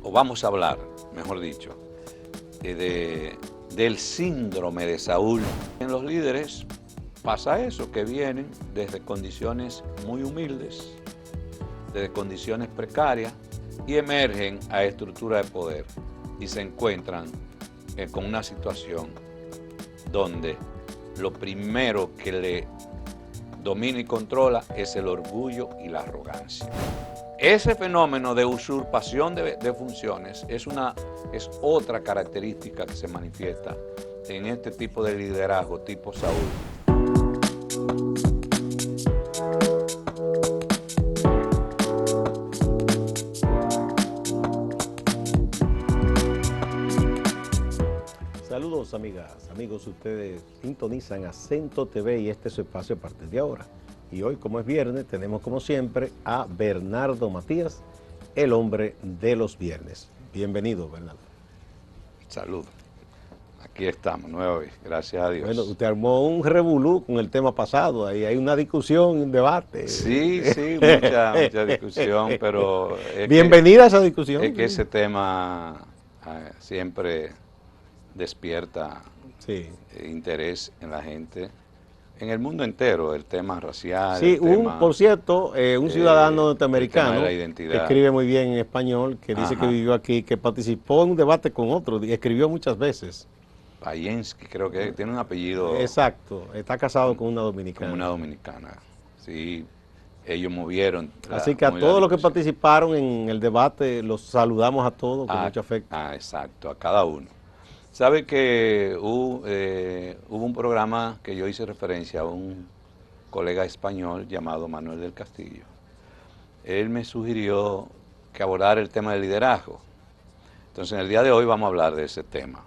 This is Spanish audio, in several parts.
o vamos a hablar, mejor dicho, del síndrome de Saúl. En los líderes pasa eso, que vienen desde condiciones muy humildes, desde condiciones precarias, y emergen a estructuras de poder y se encuentran con una situación donde lo primero que le domina y controla es el orgullo y la arrogancia. Ese fenómeno de usurpación de funciones es otra característica que se manifiesta en este tipo de liderazgo tipo Saúl. Saludos amigas, amigos, ustedes sintonizan Acento TV y este es su espacio a partir de ahora. Y hoy, como es viernes, tenemos como siempre a Bernardo Matías, el hombre de los viernes. Bienvenido, Bernardo. Saludos. Aquí estamos, nueva vez, gracias a Dios. Bueno, usted armó un revolú con el tema pasado, ahí hay una discusión, un debate. Sí, mucha discusión, pero... Bienvenida a esa discusión. Es que ese tema siempre despierta interés en la gente, en el mundo entero, el tema racial. Sí, por cierto, un ciudadano norteamericano que escribe muy bien en español, que dice que vivió aquí, que participó en un debate con otro, y escribió muchas veces. Payensky, creo que tiene un apellido. Exacto, está casado con una dominicana. Con una dominicana, sí, ellos movieron. Así que a todos los que participaron en el debate, los saludamos a todos con mucho afecto. Exacto, a cada uno. Sabe que hubo un programa que yo hice referencia a un colega español llamado Manuel del Castillo. Él me sugirió que abordara el tema del liderazgo. Entonces, en el día de hoy vamos a hablar de ese tema.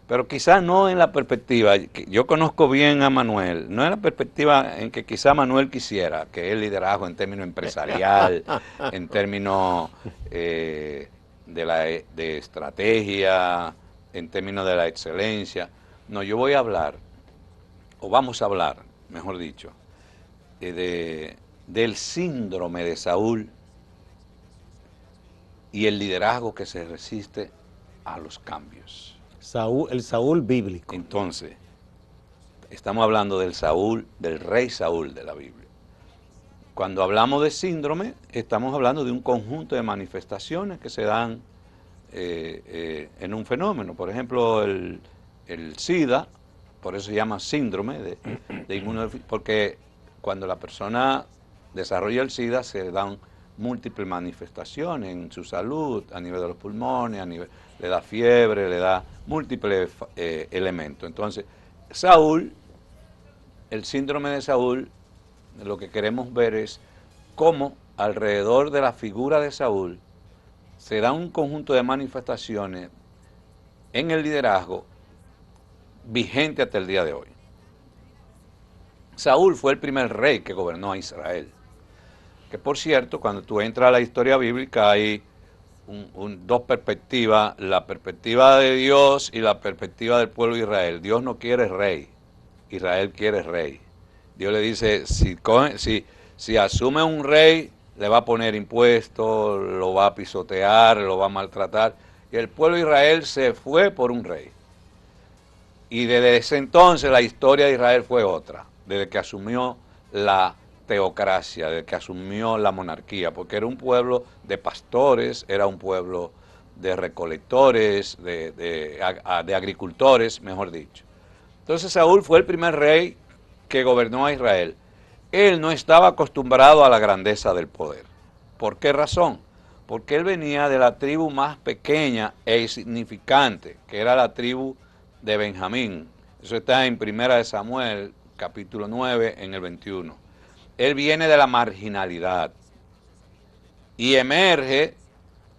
Pero quizás no en la perspectiva, yo conozco bien a Manuel, no en la perspectiva en que quizá Manuel quisiera, que es el liderazgo en términos empresarial, en términos de estrategia, en términos de la excelencia. No, yo voy a hablar, o vamos a hablar, mejor dicho, del síndrome de Saúl y el liderazgo que se resiste a los cambios. El Saúl bíblico. Entonces, estamos hablando del Saúl, del rey Saúl de la Biblia. Cuando hablamos de síndrome, estamos hablando de un conjunto de manifestaciones que se dan en un fenómeno. Por ejemplo, el SIDA, por eso se llama síndrome de inmunodeficiencia, porque cuando la persona desarrolla el SIDA se dan múltiples manifestaciones en su salud, a nivel de los pulmones, le da fiebre, le da múltiples elementos. Entonces, Saúl, el síndrome de Saúl, lo que queremos ver es cómo alrededor de la figura de Saúl se da un conjunto de manifestaciones en el liderazgo vigente hasta el día de hoy. Saúl fue el primer rey que gobernó a Israel. Que por cierto, cuando tú entras a la historia bíblica hay dos perspectivas, la perspectiva de Dios y la perspectiva del pueblo de Israel. Dios no quiere rey, Israel quiere rey. Dios le dice, si asume un rey, le va a poner impuestos, lo va a pisotear, lo va a maltratar. Y el pueblo de Israel se fue por un rey. Y desde ese entonces la historia de Israel fue otra, desde que asumió la teocracia, desde que asumió la monarquía, porque era un pueblo de pastores, era un pueblo de recolectores, de agricultores, mejor dicho. Entonces Saúl fue el primer rey que gobernó a Israel. Él no estaba acostumbrado a la grandeza del poder. ¿Por qué razón? Porque él venía de la tribu más pequeña e insignificante, que era la tribu de Benjamín. Eso está en 1 Samuel, capítulo 9, en el 21. Él viene de la marginalidad y emerge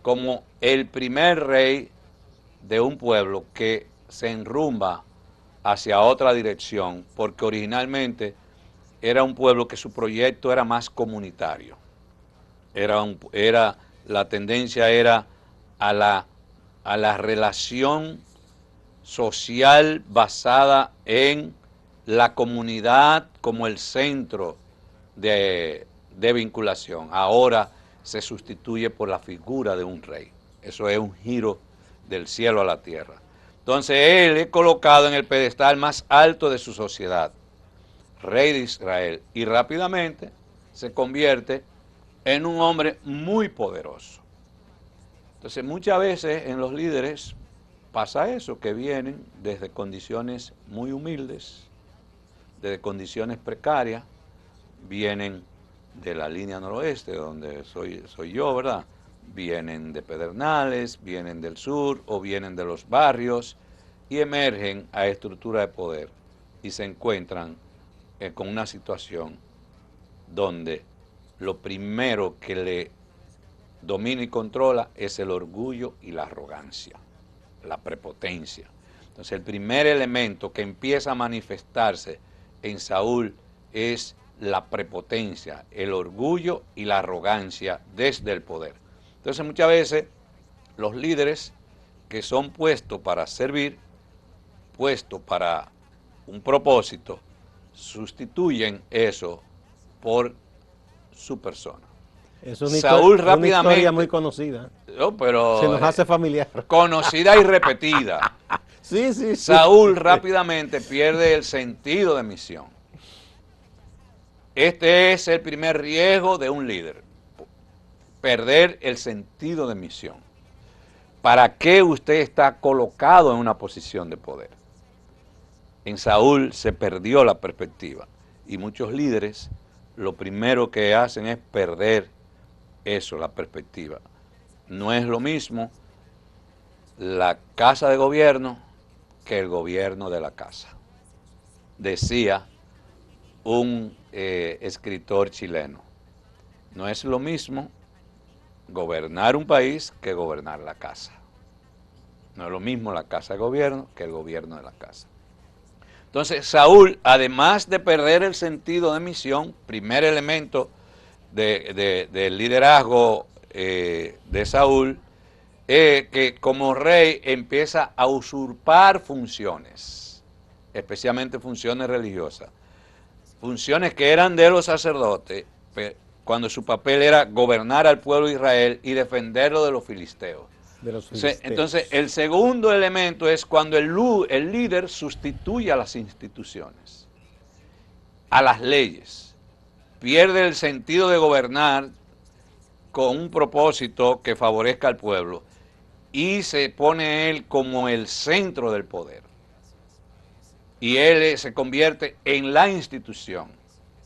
como el primer rey de un pueblo que se enrumba hacia otra dirección, porque originalmente era un pueblo que su proyecto era más comunitario. La tendencia era a la relación social basada en la comunidad como el centro de vinculación. Ahora se sustituye por la figura de un rey. Eso es un giro del cielo a la tierra. Entonces él es colocado en el pedestal más alto de su sociedad, rey de Israel, y rápidamente se convierte en un hombre muy poderoso. Entonces muchas veces en los líderes pasa eso, que vienen desde condiciones muy humildes, desde condiciones precarias, vienen de la línea noroeste, donde soy yo, ¿verdad? Vienen de Pedernales, vienen del sur o vienen de los barrios y emergen a estructura de poder y se encuentran con una situación donde lo primero que le domina y controla es el orgullo y la arrogancia, la prepotencia. Entonces el primer elemento que empieza a manifestarse en Saúl es la prepotencia, el orgullo y la arrogancia desde el poder. Entonces muchas veces los líderes que son puestos para servir, puestos para un propósito, sustituyen eso por su persona. Es una Saúl una rápidamente, historia muy conocida. no, pero Se nos hace familiar. conocida y repetida. Sí, sí, sí. Saúl rápidamente pierde el sentido de misión. Este es el primer riesgo de un líder, perder el sentido de misión. ¿Para qué usted está colocado en una posición de poder? En Saúl se perdió la perspectiva y muchos líderes lo primero que hacen es perder eso, la perspectiva. No es lo mismo la casa de gobierno que el gobierno de la casa. Decía un escritor chileno, no es lo mismo gobernar un país que gobernar la casa. No es lo mismo la casa de gobierno que el gobierno de la casa. Entonces Saúl, además de perder el sentido de misión, primer elemento del liderazgo de Saúl, que como rey empieza a usurpar funciones, especialmente funciones religiosas, funciones que eran de los sacerdotes, cuando su papel era gobernar al pueblo de Israel y defenderlo de los filisteos. Entonces, el segundo elemento es cuando el líder sustituye a las instituciones, a las leyes, pierde el sentido de gobernar con un propósito que favorezca al pueblo y se pone él como el centro del poder. Y él se convierte en la institución.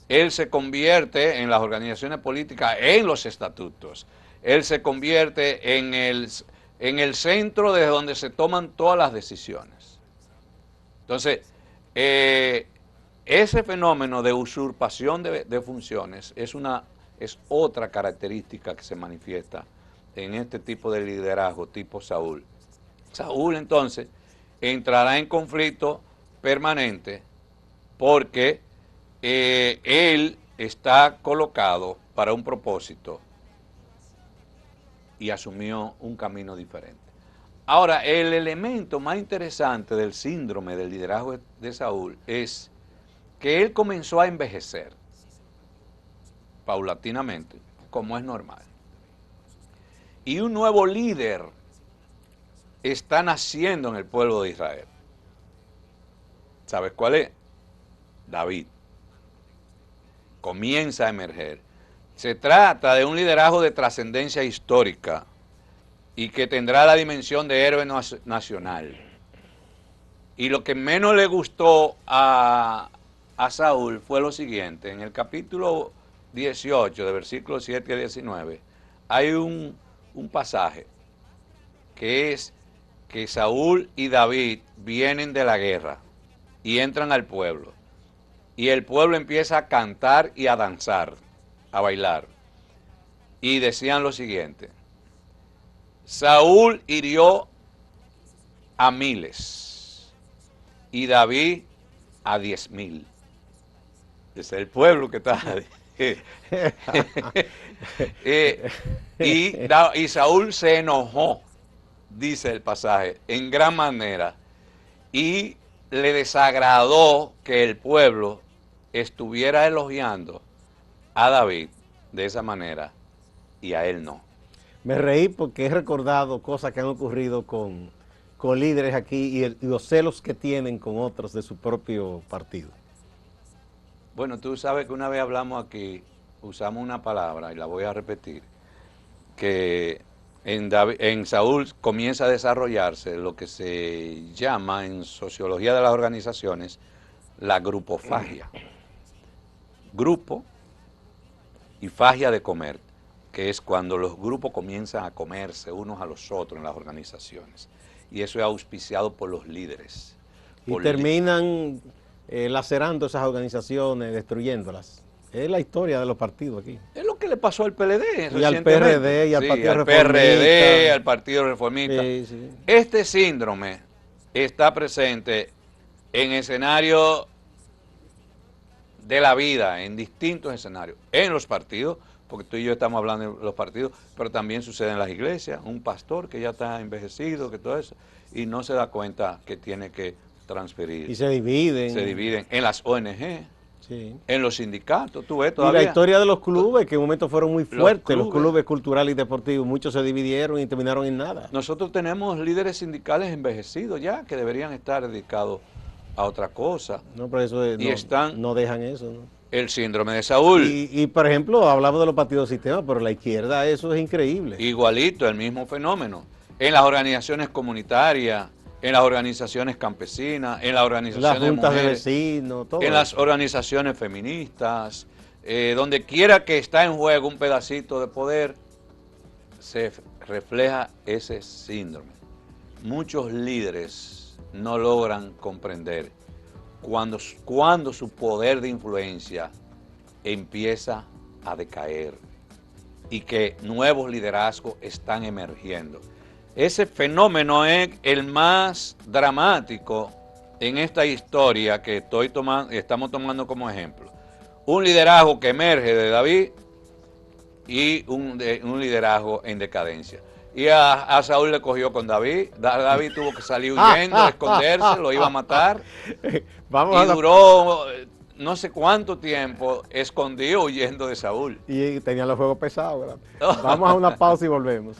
Él se convierte en las organizaciones políticas, en los estatutos. Él se convierte en el centro desde donde se toman todas las decisiones. Entonces, ese fenómeno de usurpación de funciones es otra característica que se manifiesta en este tipo de liderazgo tipo Saúl. Saúl entonces entrará en conflicto permanente porque él está colocado para un propósito y asumió un camino diferente. Ahora, el elemento más interesante del síndrome del liderazgo de Saúl es que él comenzó a envejecer paulatinamente, como es normal. Y un nuevo líder está naciendo en el pueblo de Israel. ¿Sabes cuál es? David. Comienza a emerger. Se trata de un liderazgo de trascendencia histórica y que tendrá la dimensión de héroe nacional. Y lo que menos le gustó a Saúl fue lo siguiente. En el capítulo 18, de versículos 7 a 19, hay un pasaje que es que Saúl y David vienen de la guerra y entran al pueblo. Y el pueblo empieza a cantar y a danzar, a bailar. Y decían lo siguiente: Saúl hirió a miles y David a 10,000. Es el pueblo que está. Y Saúl se enojó, dice el pasaje, en gran manera, y le desagradó que el pueblo estuviera elogiando a David de esa manera y a él no. Me reí porque he recordado cosas que han ocurrido con líderes aquí y los celos que tienen con otros de su propio partido. Bueno, tú sabes que una vez hablamos aquí, usamos una palabra y la voy a repetir, que en Saúl comienza a desarrollarse lo que se llama en sociología de las organizaciones la grupofagia. Grupo y fagia de comer, que es cuando los grupos comienzan a comerse unos a los otros en las organizaciones. Y eso es auspiciado por los líderes. Y terminan lacerando esas organizaciones, destruyéndolas. Es la historia de los partidos aquí. Es lo que le pasó al PLD y al PRD y al Partido Reformista. PRD, al Partido Reformista. Sí, sí. Este síndrome está presente en escenarios de la vida, en distintos escenarios, en los partidos, porque tú y yo estamos hablando de los partidos, pero también sucede en las iglesias, un pastor que ya está envejecido, que todo eso, y no se da cuenta que tiene que transferir. Y se dividen. Se dividen en las ONG, sí, en los sindicatos, tú ves todavía. Y la historia de los clubes, que en un momento fueron muy fuertes, los clubes culturales y deportivos, muchos se dividieron y terminaron en nada. Nosotros tenemos líderes sindicales envejecidos ya, que deberían estar dedicados a otra cosa. No, pero eso y no dejan eso, ¿no? El síndrome de Saúl. Y por ejemplo, hablamos de los partidos de sistema, pero la izquierda, eso es increíble. Igualito, el mismo fenómeno. En las organizaciones comunitarias, en las organizaciones campesinas, en las organizaciones las juntas de mujeres, de vecinos, todo en eso. Las organizaciones feministas, donde quiera que está en juego un pedacito de poder, se refleja ese síndrome. Muchos líderes no logran comprender cuando su poder de influencia empieza a decaer y que nuevos liderazgos están emergiendo. Ese fenómeno es el más dramático en esta historia que estamos tomando como ejemplo. Un liderazgo que emerge de David y un liderazgo en decadencia. Y a Saúl le cogió con David. David tuvo que salir huyendo, esconderse, lo iba a matar. Y duró no sé cuánto tiempo escondido huyendo de Saúl. Y tenía los juegos pesados, ¿verdad? Vamos a una pausa y volvemos.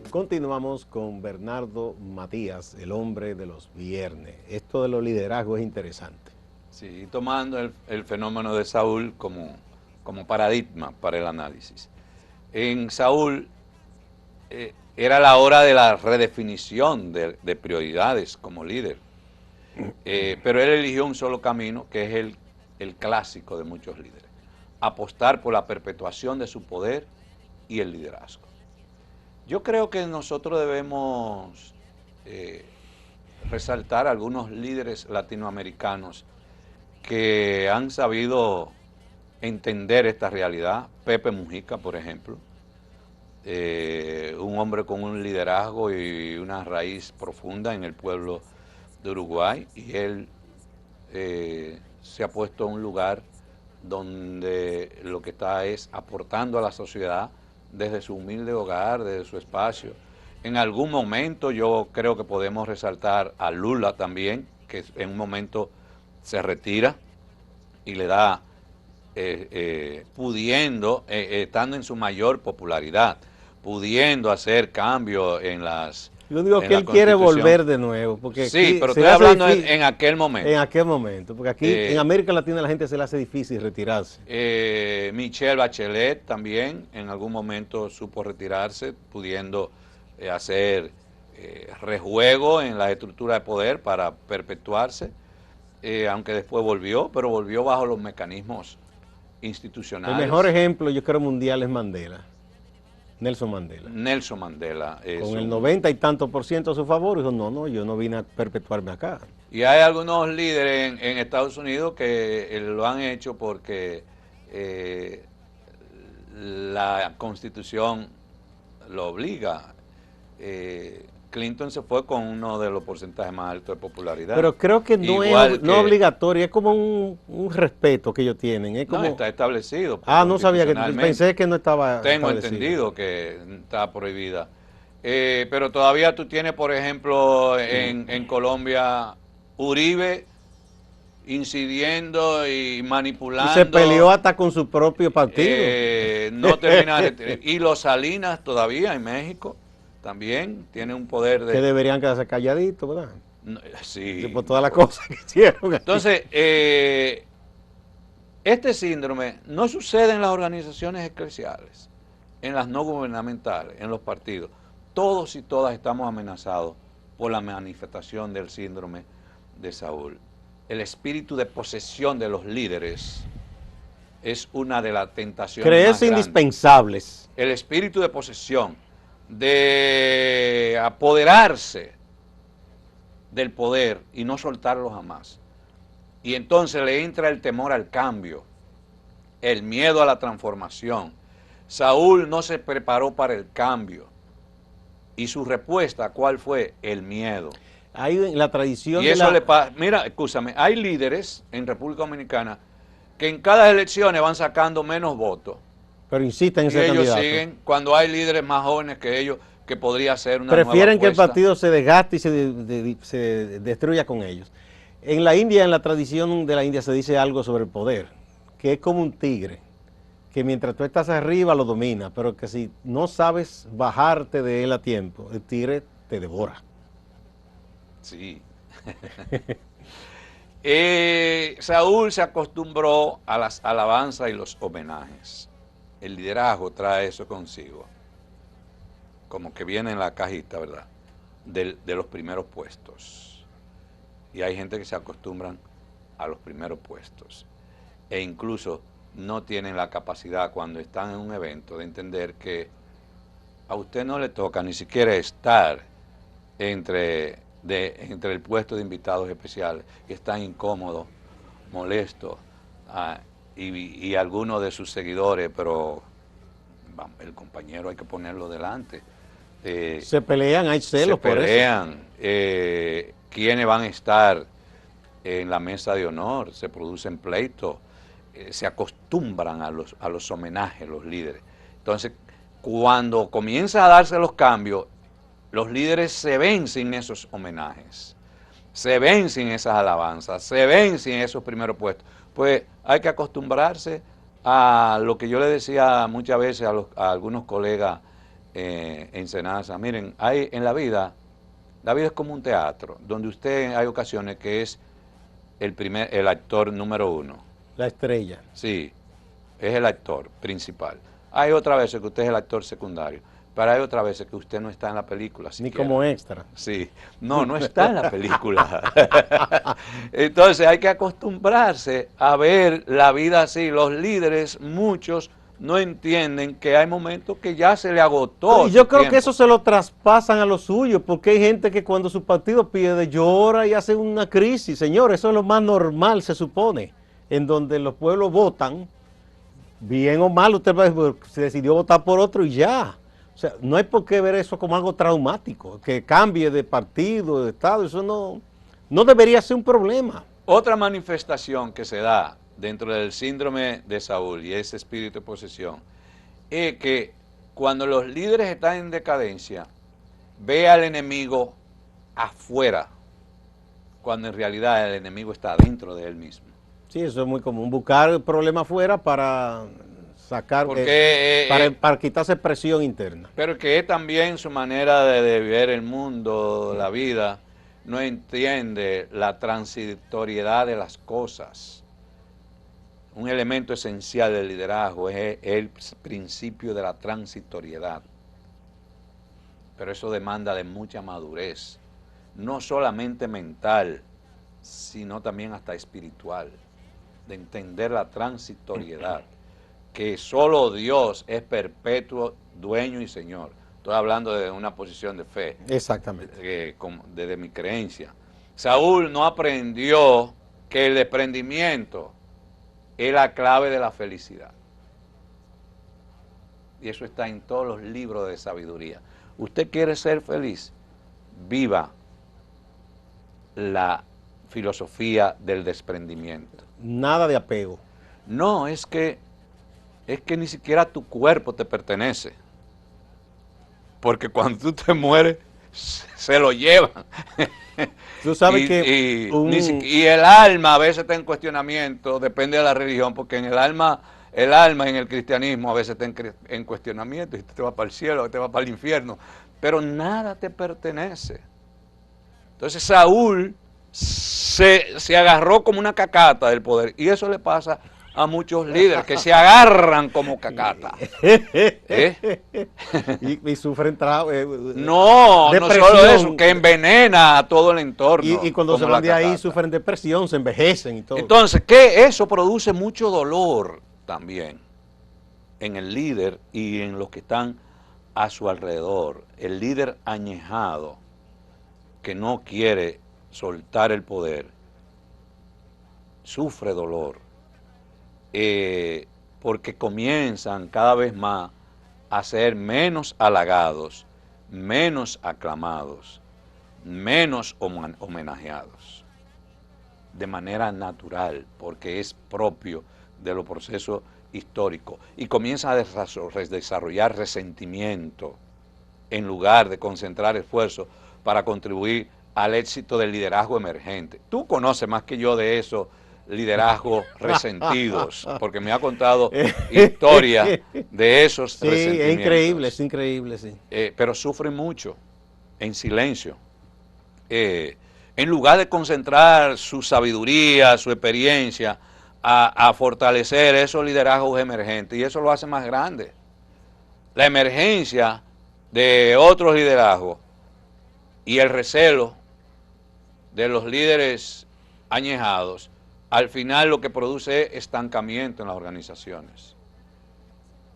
Continuamos con Bernardo Matías, el hombre de los viernes. Esto de los liderazgos es interesante. Sí, tomando el fenómeno de Saúl como paradigma para el análisis. En Saúl era la hora de la redefinición de prioridades como líder, pero él eligió un solo camino, que es el clásico de muchos líderes: apostar por la perpetuación de su poder y el liderazgo. Yo creo que nosotros debemos resaltar algunos líderes latinoamericanos que han sabido entender esta realidad. Pepe Mujica, por ejemplo, un hombre con un liderazgo y una raíz profunda en el pueblo de Uruguay, y él se ha puesto en un lugar donde lo que está es aportando a la sociedad desde su humilde hogar, desde su espacio. En algún momento yo creo que podemos resaltar a Lula también, que en un momento se retira y le da, pudiendo, estando en su mayor popularidad, pudiendo hacer cambios en las... Yo digo que él quiere volver de nuevo. Porque sí, pero estoy hablando en aquel momento. En aquel momento, porque aquí en América Latina la gente se le hace difícil retirarse. Michelle Bachelet también en algún momento supo retirarse, pudiendo hacer rejuego en la estructura de poder para perpetuarse, aunque después volvió, pero volvió bajo los mecanismos institucionales. El mejor ejemplo, yo creo, mundial es Mandela. Nelson Mandela. Nelson Mandela. Con el 90 y tanto % a su favor, dijo, no, yo no vine a perpetuarme acá. Y hay algunos líderes en Estados Unidos que lo han hecho porque la Constitución lo obliga. Clinton se fue con uno de los porcentajes más altos de popularidad. Pero creo que no es obligatorio, es como un respeto que ellos tienen. Es como... No, está establecido. No sabía, que pensé que no estaba Tengo entendido que está prohibida. pero todavía tú tienes, por ejemplo, en Colombia, Uribe incidiendo y manipulando. Y se peleó hasta con su propio partido. No termina y los Salinas todavía en México también tiene un poder de... Que deberían quedarse calladitos, ¿verdad? No, sí. Por todas las cosas que hicieron. Entonces, este síndrome no sucede en las organizaciones eclesiales, en las no gubernamentales, en los partidos. Todos y todas estamos amenazados por la manifestación del síndrome de Saúl. El espíritu de posesión de los líderes es una de las tentaciones Creerse más grandes. indispensables. El espíritu de posesión, de apoderarse del poder y no soltarlo jamás. Y entonces le entra el temor al cambio, el miedo a la transformación. Saúl no se preparó para el cambio. Y su respuesta, ¿cuál fue? El miedo. Hay en la tradición Y eso le pasa. Mira, escúchame, hay líderes en República Dominicana que en cada elección van sacando menos votos. Pero insisten en Y ser ellos candidatos. siguen, cuando hay líderes más jóvenes que ellos, que podría ser una Prefieren nueva que el apuesta. partido se desgaste y se destruya con ellos. En la India, en la tradición de la India, se dice algo sobre el poder, que es como un tigre, que mientras tú estás arriba lo domina, pero que si no sabes bajarte de él a tiempo, el tigre te devora. Sí. Saúl se acostumbró a las alabanzas y los homenajes. El liderazgo trae eso consigo. Como que viene en la cajita, ¿verdad? De los primeros puestos. Y hay gente que se acostumbran a los primeros puestos. E incluso no tienen la capacidad cuando están en un evento de entender que a usted no le toca ni siquiera estar entre el puesto de invitados especiales, que están incómodos, molestos, y algunos de sus seguidores, pero el compañero hay que ponerlo delante. Se pelean, hay celos por eso. Se pelean, quiénes van a estar en la mesa de honor, se producen pleitos, se acostumbran a los homenajes, los líderes. Entonces, cuando comienza a darse los cambios, los líderes se ven sin esos homenajes, se ven sin esas alabanzas, se ven sin esos primeros puestos. Pues hay que acostumbrarse a lo que yo le decía muchas veces a algunos colegas en Senasa. Miren, la vida es como un teatro, donde usted hay ocasiones que es el actor número uno. La estrella. Sí, es el actor principal. Hay otras veces que usted es el actor secundario. Pero hay otras veces que usted no está en la película. Ni como extra. Sí, no está en la película. Entonces hay que acostumbrarse a ver la vida así. Los líderes, muchos, no entienden que hay momentos que ya se le agotó. Y yo creo que eso se lo traspasan a los suyos, porque hay gente que cuando su partido pierde llora y hace una crisis. Señor, eso es lo más normal, se supone, en donde los pueblos votan, bien o mal, usted se decidió votar por otro y ya. O sea, no hay por qué ver eso como algo traumático, que cambie de partido, de estado, eso no debería ser un problema. Otra manifestación que se da dentro del síndrome de Saúl y ese espíritu de posesión es que cuando los líderes están en decadencia, ve al enemigo afuera, cuando en realidad el enemigo está dentro de él mismo. Sí, eso es muy común, buscar el problema afuera para sacar, para quitarse presión interna. Pero que es también su manera de ver el mundo, la vida, no entiende la transitoriedad de las cosas. Un elemento esencial del liderazgo es el principio de la transitoriedad. Pero eso demanda de mucha madurez, no solamente mental, sino también hasta espiritual, de entender la transitoriedad, que solo Dios es perpetuo dueño y Señor. Estoy hablando de una posición de fe. Exactamente. Desde mi creencia. Saúl no aprendió que el desprendimiento es la clave de la felicidad. Y eso está en todos los libros de sabiduría. Usted quiere ser feliz, viva la filosofía del desprendimiento. Nada de apego. No, es que ni siquiera tu cuerpo te pertenece. porque cuando tú te mueres, se lo llevan. Tú sabes y el alma a veces está en cuestionamiento, depende de la religión, porque en el alma en el cristianismo a veces está en cuestionamiento, y te va para el cielo, te va para el infierno, pero nada te pertenece. Entonces Saúl se agarró como una cacata del poder, y eso le pasa a muchos líderes que se agarran como cacata. y sufren no solo eso, que envenena a todo el entorno. Y cuando se van de ahí sufren depresión, se envejecen y todo. Entonces, ¿qué? Eso produce mucho dolor también en el líder y en los que están a su alrededor. El líder añejado que no quiere soltar el poder sufre dolor. Porque comienzan cada vez más a ser menos halagados, menos aclamados, menos homenajeados, de manera natural, porque es propio de los procesos históricos, y comienzan a desarrollar resentimiento en lugar de concentrar esfuerzos para contribuir al éxito del liderazgo emergente. Tú conoces más que yo de eso, liderazgos resentidos, porque me ha contado historias de esos resentimientos. Es increíble, sí. Pero sufren mucho, en silencio. En lugar de concentrar su sabiduría, su experiencia, a fortalecer esos liderazgos emergentes, y eso lo hace más grande. La emergencia de otros liderazgos y el recelo de los líderes añejados, al final lo que produce es estancamiento en las organizaciones.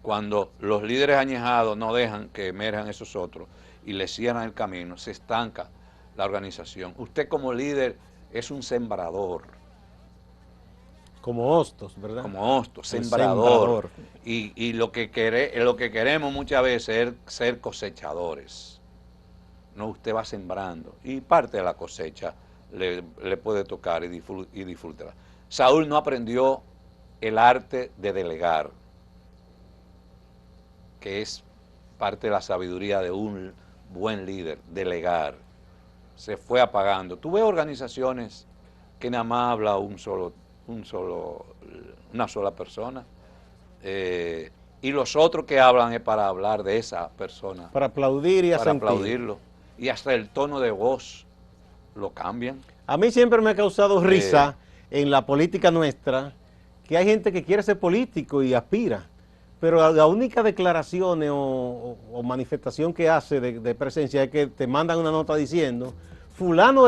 Cuando los líderes añejados no dejan que emerjan esos otros y les cierran el camino, se estanca la organización. Usted como líder es un sembrador. Como hostos, ¿verdad? Como hostos, sembrador. Y lo que queremos muchas veces es ser cosechadores. No, usted va sembrando y parte de la cosecha le puede tocar y disfrutar. Saúl no aprendió el arte de delegar, que es parte de la sabiduría de un buen líder, delegar. Se fue apagando. Tú ves organizaciones que nada más habla una sola persona, y los otros que hablan es para hablar de esa persona. Para aplaudir y para asentir. aplaudirlo. Y hasta el tono de voz lo cambian. A mí siempre me ha causado risa en la política nuestra que hay gente que quiere ser político y aspira, pero la única declaración o manifestación que hace de presencia es que te mandan una nota diciendo fulano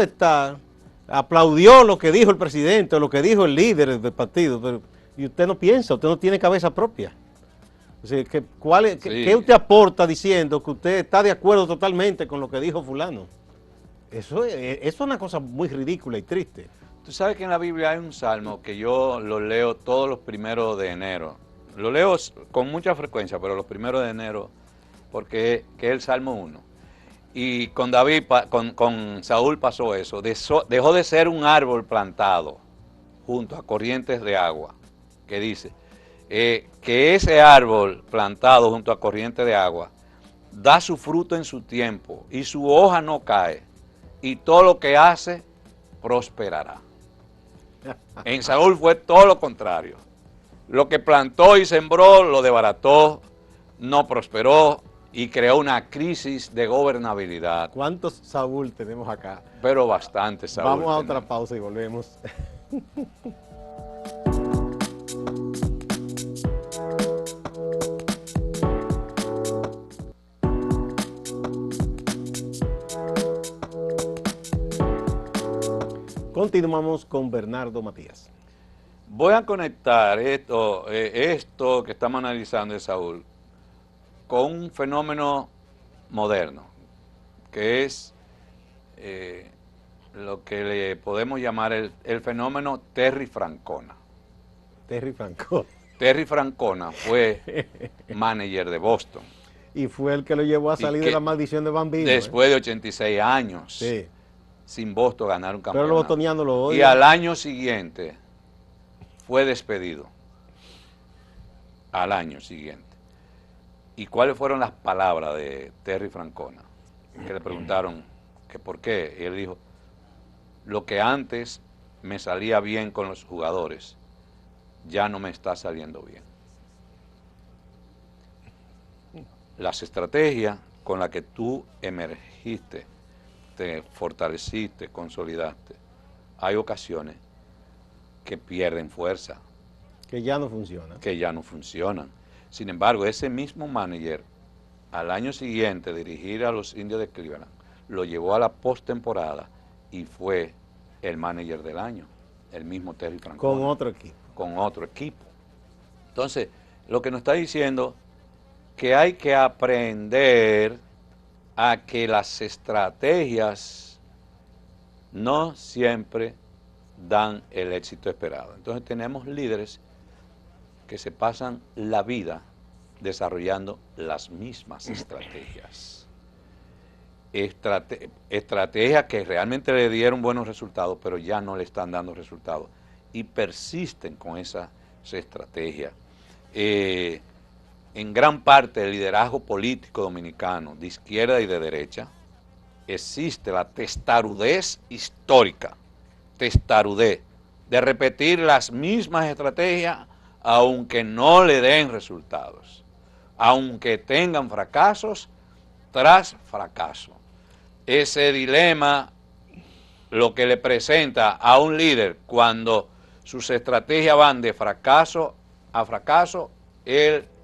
aplaudió lo que dijo el presidente o lo que dijo el líder del partido, y usted no piensa, usted no tiene cabeza propia. O sea, ¿qué usted aporta diciendo que usted está de acuerdo totalmente con lo que dijo fulano? Eso es una cosa muy ridícula y triste. Tú sabes que en la Biblia hay un salmo que yo lo leo todos los primeros de enero. Lo leo con mucha frecuencia, pero los primeros de enero, porque que es el Salmo 1. Y con David, con Saúl pasó eso. Dejó de ser un árbol plantado junto a corrientes de agua, que dice que ese árbol plantado junto a corrientes de agua da su fruto en su tiempo y su hoja no cae, y todo lo que hace prosperará. En Saúl fue todo lo contrario. Lo que plantó y sembró lo desbarató, no prosperó y creó una crisis de gobernabilidad. ¿Cuántos Saúl tenemos acá? Pero bastante Saúl. Vamos a otra pausa y volvemos. Continuamos con Bernardo Matías. Voy a conectar esto que estamos analizando de Saúl con un fenómeno moderno, que es lo que le podemos llamar el fenómeno Terry Francona. Terry Francona. Terry Francona fue manager de Boston. Y fue el que lo llevó a salir de la maldición de Bambino. Después de 86 años. Sí. Sin Boston ganar un campeonato. Pero los bostonianos lo odian. Y al año siguiente fue despedido. Al año siguiente. ¿Y cuáles fueron las palabras de Terry Francona? Que le preguntaron que por qué. Y él dijo, lo que antes me salía bien con los jugadores, ya no me está saliendo bien. Las estrategias con las que tú emergiste, te fortaleciste, consolidaste, hay ocasiones que pierden fuerza. Que ya no funciona. Que ya no funcionan. Sin embargo, ese mismo manager, al año siguiente, dirigir a los Indios de Cleveland, lo llevó a la postemporada y fue el manager del año, el mismo Terry Francona. Con otro equipo. Con otro equipo. Entonces, lo que nos está diciendo que hay que aprender a que las estrategias no siempre dan el éxito esperado. Entonces tenemos líderes que se pasan la vida desarrollando las mismas estrategias. Estrategias que realmente le dieron buenos resultados, pero ya no le están dando resultados. Y persisten con esas estrategias. En gran parte del liderazgo político dominicano, de izquierda y de derecha, existe la testarudez histórica, testarudez, de repetir las mismas estrategias aunque no le den resultados, aunque tengan fracasos tras fracaso. Ese dilema lo que le presenta a un líder cuando sus estrategias van de fracaso a fracaso,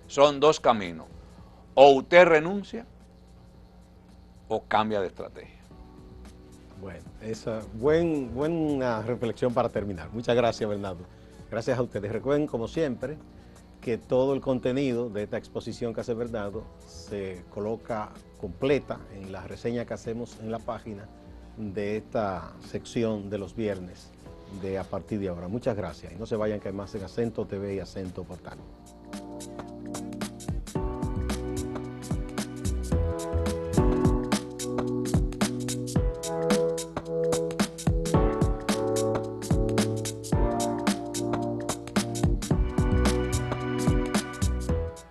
son dos caminos. O usted renuncia o cambia de estrategia. Bueno, esa buena reflexión para terminar. Muchas gracias, Bernardo. Gracias a ustedes. Recuerden, como siempre, que todo el contenido de esta exposición que hace Bernardo se coloca completa en la reseña que hacemos en la página de esta sección de los viernes de a partir de ahora. Muchas gracias y no se vayan, que hay más en Acento TV y Acento Portal.